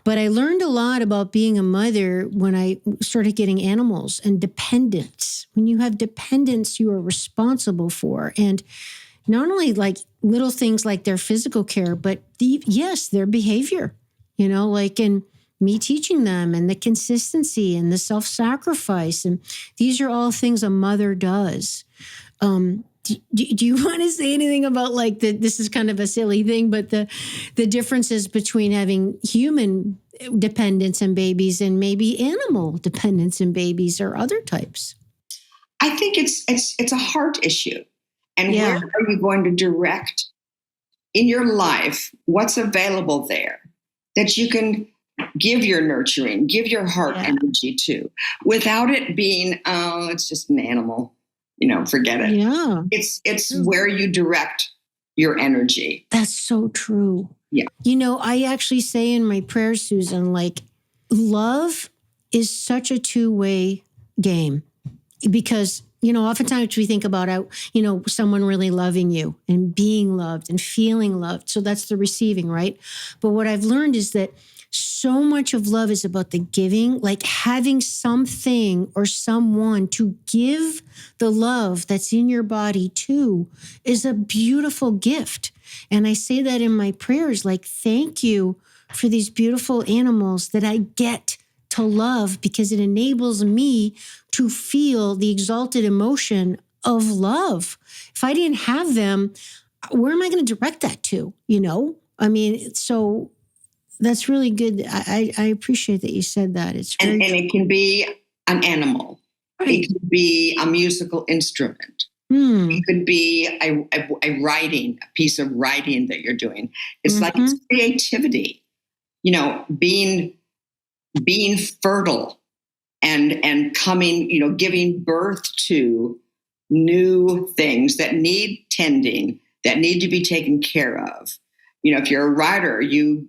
But I learned a lot about being a mother when I started getting animals and dependence. When you have dependence, you are responsible for. And not only like little things like their physical care, but their behavior, and me teaching them, and the consistency and the self-sacrifice. And these are all things a mother does. Do you want to say anything about this is kind of a silly thing, but the differences between having human dependence in babies and maybe animal dependence in babies or other types? I think it's a heart issue. And where are you going to direct in your life, what's available there that you can give your nurturing, give your heart energy to, without it being, oh, it's just an animal, forget it. Yeah. It's where you direct your energy. That's so true. Yeah. I actually say in my prayers, Susan, like, love is such a two-way game, because oftentimes we think about someone really loving you and being loved and feeling loved. So that's the receiving, right? But what I've learned is that so much of love is about the giving, like having something or someone to give the love that's in your body to is a beautiful gift. And I say that in my prayers, like, thank you for these beautiful animals that I get to love, because it enables me to feel the exalted emotion of love. If I didn't have them, where am I going to direct that to? So that's really good. I appreciate that you said that. It's and it can be an animal. Right. It could be a musical instrument. It could be a writing, a piece of writing that you're doing. It's like it's creativity, being fertile and coming, giving birth to new things that need tending, that need to be taken care of. If you're a writer, you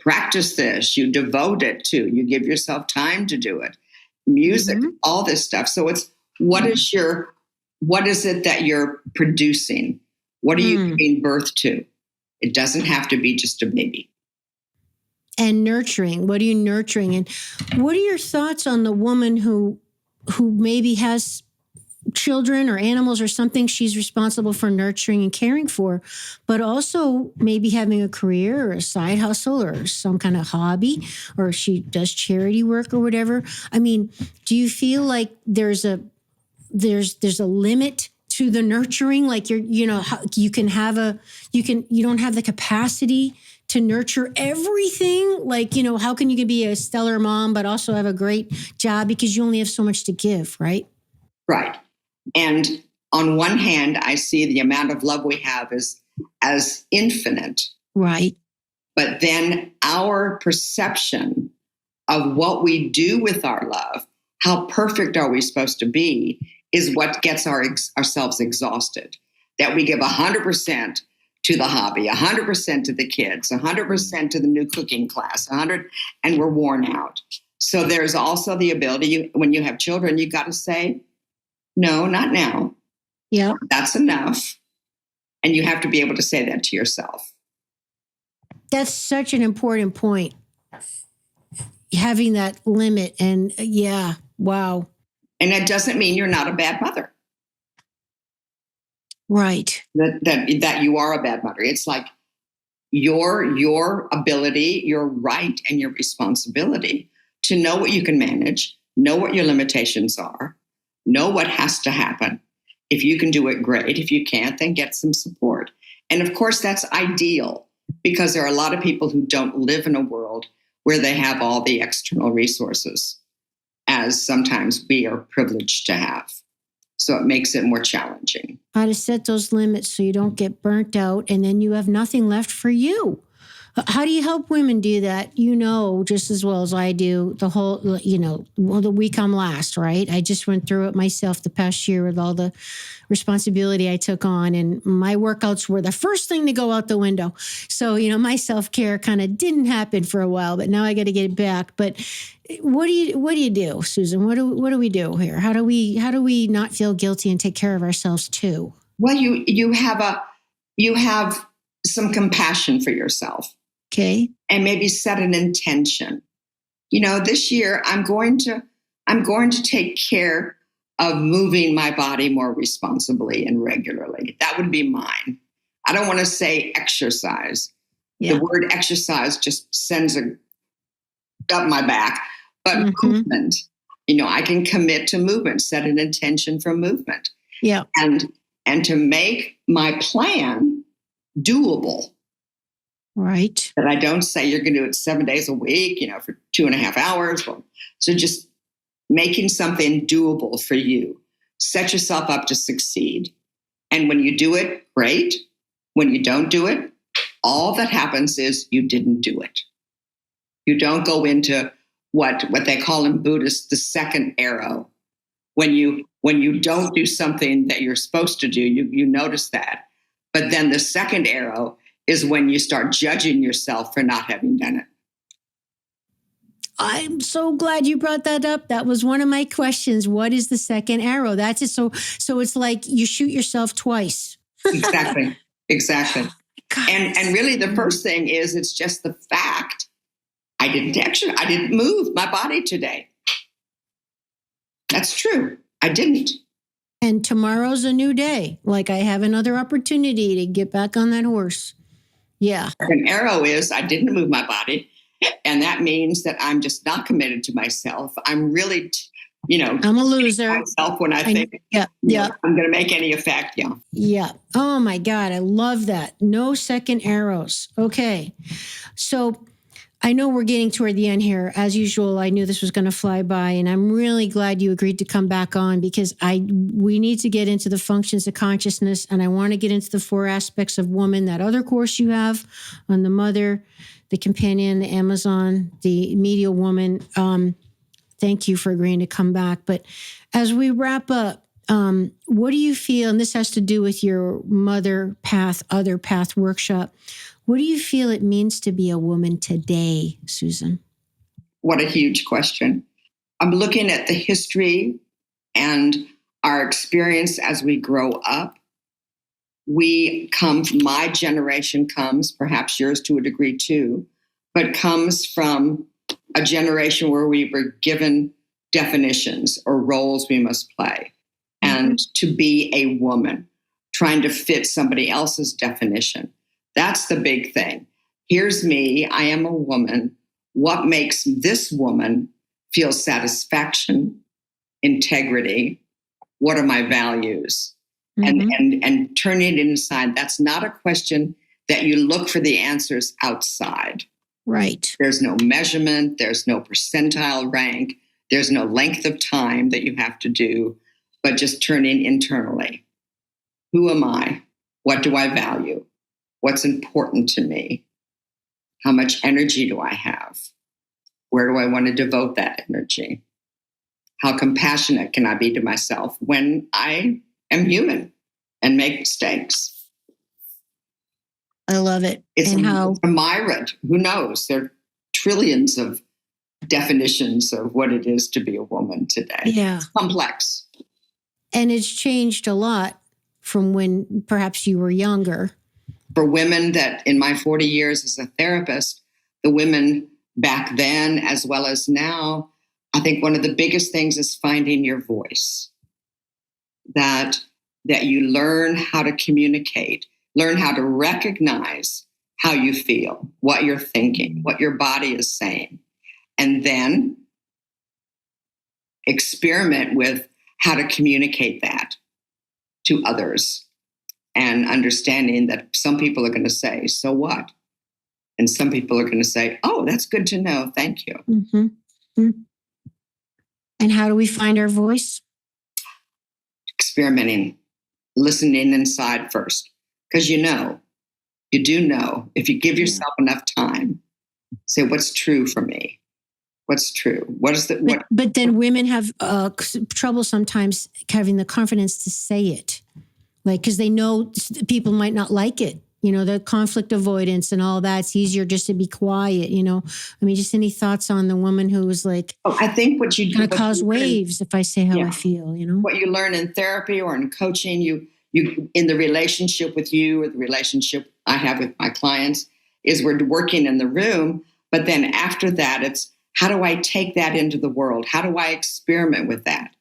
practice this, you devote it to, you give yourself time to do it. Music, all this stuff. So it's, what is it that you're producing? What are you giving birth to? It doesn't have to be just a baby. And nurturing. What are you nurturing? And what are your thoughts on the woman who maybe has children or animals or something she's responsible for nurturing and caring for, but also maybe having a career or a side hustle or some kind of hobby, or she does charity work or whatever? I mean, do you feel like there's a limit to the nurturing? Like you don't have the capacity to nurture everything. Like, how can you be a stellar mom, but also have a great job, because you only have so much to give, right? Right. And on one hand, I see the amount of love we have as infinite. Right. But then our perception of what we do with our love, how perfect are we supposed to be, is what gets ourselves exhausted. That we give 100% to the hobby, 100% to the kids, 100% to the new cooking class, 100, and we're worn out. So there's also the ability, when you have children, you got to say, no, not now. Yeah. That's enough. And you have to be able to say that to yourself. That's such an important point. Having that limit. And wow. And that doesn't mean you're not a bad mother. Right. That you are a bad mother. It's like your ability, your right, and your responsibility to know what you can manage, know what your limitations are, know what has to happen. If you can do it, great. If you can't, then get some support. And of course, that's ideal, because there are a lot of people who don't live in a world where they have all the external resources, as sometimes we are privileged to have. So it makes it more challenging. How to set those limits so you don't get burnt out and then you have nothing left for you. How do you help women do that? Just as well as I do, the whole, the we come last, right? I just went through it myself the past year with all the responsibility I took on, and my workouts were the first thing to go out the window. So, my self-care kind of didn't happen for a while, but now I got to get it back. But what do you do, Susan? What do we do here? How do we not feel guilty and take care of ourselves too? Well, you have some compassion for yourself. Okay. And maybe set an intention. This year I'm going to take care of moving my body more responsibly and regularly. That would be mine. I don't want to say exercise. Yeah. The word exercise just sends a up my back. But movement, I can commit to movement, set an intention for movement. Yeah. And to make my plan doable. Right. That I don't say you're going to do it 7 days a week, for 2.5 hours. So just making something doable for you. Set yourself up to succeed. And when you do it, great. When you don't do it, all that happens is you didn't do it. You don't go into what they call in Buddhist the second arrow. When you don't do something that you're supposed to do, you notice that. But then the second arrow is when you start judging yourself for not having done it. I'm so glad you brought that up. That was one of my questions. What is the second arrow? That's it. So it's like you shoot yourself twice. Exactly. God. And really the first thing is it's just the fact I didn't move my body today. That's true. I didn't. And tomorrow's a new day. Like I have another opportunity to get back on that horse. Yeah. An arrow is I didn't move my body. And that means that I'm just not committed to myself. I'm really, I'm a loser. Myself when I think, I'm going to make any effect. Yeah. Yeah. Oh my God. I love that. No second arrows. Okay. So I know we're getting toward the end here. As usual, I knew this was going to fly by, and I'm really glad you agreed to come back on because we need to get into the functions of consciousness, and I want to get into the 4 aspects of woman, that other course you have on the mother, the companion, the Amazon, the medial woman. Thank you for agreeing to come back. But as we wrap up, what do you feel, and this has to do with your mother path, other path workshop, what do you feel it means to be a woman today, Suzan? What a huge question. I'm looking at the history and our experience as we grow up. My generation comes, perhaps yours to a degree too, but comes from a generation where we were given definitions or roles we must play. And to be a woman, trying to fit somebody else's definition. That's the big thing. Here's me. I am a woman. What makes this woman feel satisfaction, integrity? What are my values? And turning it inside. That's not a question that you look for the answers outside. Right. There's no measurement. There's no percentile rank. There's no length of time that you have to do, but just turning internally. Who am I? What do I value? What's important to me? How much energy do I have? Where do I want to devote that energy? How compassionate can I be to myself when I am human and make mistakes? I love it. It's and a myriad. Who knows? There are trillions of definitions of what it is to be a woman today. Yeah. It's complex. And it's changed a lot from when perhaps you were younger. For women that in my 40 years as a therapist, the women back then as well as now, I think one of the biggest things is finding your voice. That you learn how to communicate, learn how to recognize how you feel, what you're thinking, what your body is saying, and then experiment with how to communicate that to others. And understanding that some people are going to say, so what? And some people are going to say, oh, that's good to know. Thank you. Mm-hmm. And how do we find our voice? Experimenting, listening inside first. Because you do know, if you give yourself enough time, say, what's true for me? What's true? What is the... But then women have trouble sometimes having the confidence to say it. Like, because they know people might not like it, the conflict avoidance and all that. It's easier just to be quiet, I mean, just any thoughts on the woman who was like, I think what you do going to cause waves if I say how I feel, What you learn in therapy or in coaching, you in the relationship with you or the relationship I have with my clients is we're working in the room. But then after that, it's how do I take that into the world? How do I experiment with that?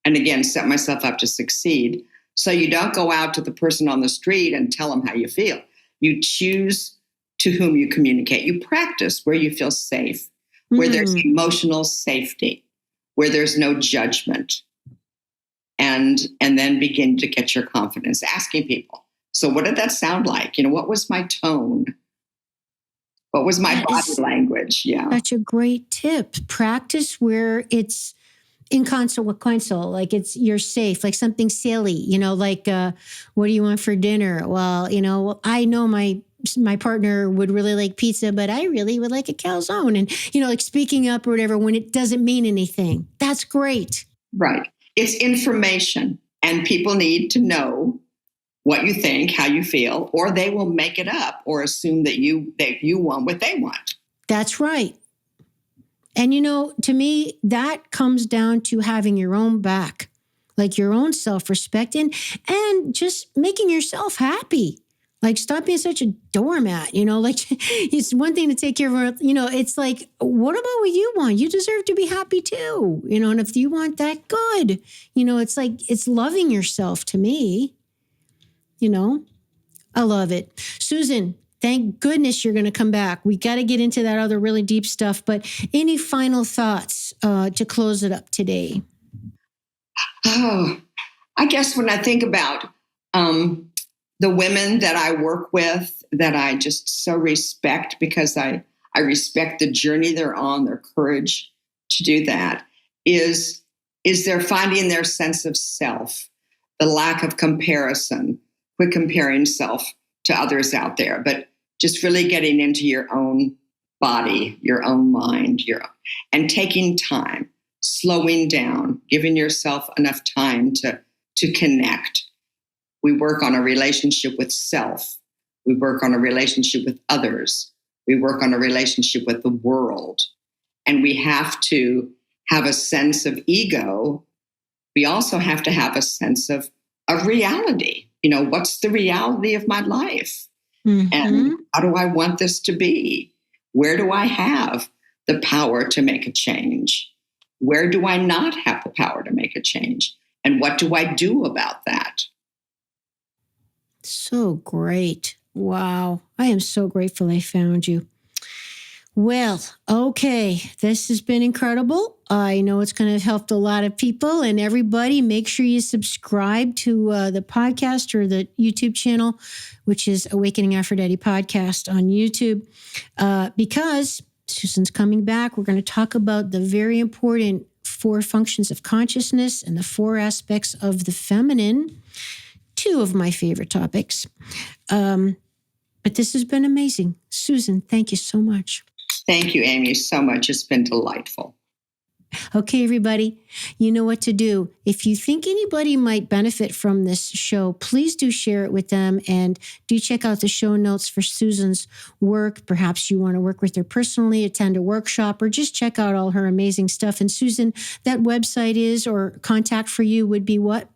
And again, set myself up to succeed. So you don't go out to the person on the street and tell them how you feel. You choose to whom you communicate. You practice where you feel safe, where there's emotional safety, where there's no judgment. And then begin to get your confidence, asking people, so what did that sound like? What was my tone? What was my body language? Yeah. Such a great tip. Practice where it's inconsequential, like you're safe, like something silly, like what do you want for dinner? Well, I know my partner would really like pizza, but I really would like a calzone. And, like speaking up or whatever when it doesn't mean anything. That's great. Right. It's information, and people need to know what you think, how you feel, or they will make it up or assume that you want what they want. That's right. And, to me, that comes down to having your own back, like your own self-respect and just making yourself happy. Like, stop being such a doormat, like it's one thing to take care of, it's like, what about what you want? You deserve to be happy too, and if you want that, good. It's like, it's loving yourself to me, I love it. Suzan, thank goodness you're going to come back. We got to get into that other really deep stuff. But any final thoughts to close it up today? Oh, I guess when I think about the women that I work with, that I just so respect, because I respect the journey they're on, their courage to do that, is they're finding their sense of self, the lack of comparison, quit comparing self to others out there, but just really getting into your own body, your own mind, and taking time, slowing down, giving yourself enough time to connect. We work on a relationship with self. We work on a relationship with others. We work on a relationship with the world. And we have to have a sense of ego. We also have to have a sense of reality. What's the reality of my life? Mm-hmm. And how do I want this to be? Where do I have the power to make a change? Where do I not have the power to make a change? And what do I do about that? So great. Wow. I am so grateful I found you. Well, okay. This has been incredible. I know it's going to have helped a lot of people, and everybody, make sure you subscribe to the podcast or the YouTube channel, which is Awakening Aphrodite podcast on YouTube, because Suzan's coming back. We're going to talk about the very important 4 functions of consciousness and the 4 aspects of the feminine, 2 of my favorite topics. But this has been amazing. Suzan, thank you so much. Thank you, Amy, so much. It's been delightful. Okay, everybody, you know what to do. If you think anybody might benefit from this show, please do share it with them, and do check out the show notes for Suzan's work. Perhaps you want to work with her personally, attend a workshop, or just check out all her amazing stuff. And Suzan, that website is, or contact for you would be what?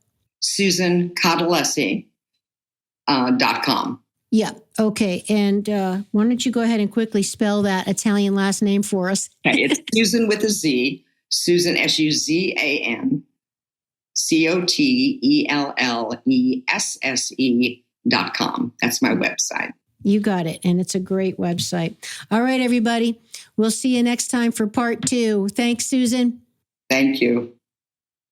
SuzanCotellesse.com. Yeah. Okay. And why don't you go ahead and quickly spell that Italian last name for us? Okay, it's Suzan with a Z, Suzan, SuzanCotellesse.com. That's my website. You got it. And it's a great website. All right, everybody. We'll see you next time for part 2. Thanks, Suzan. Thank you.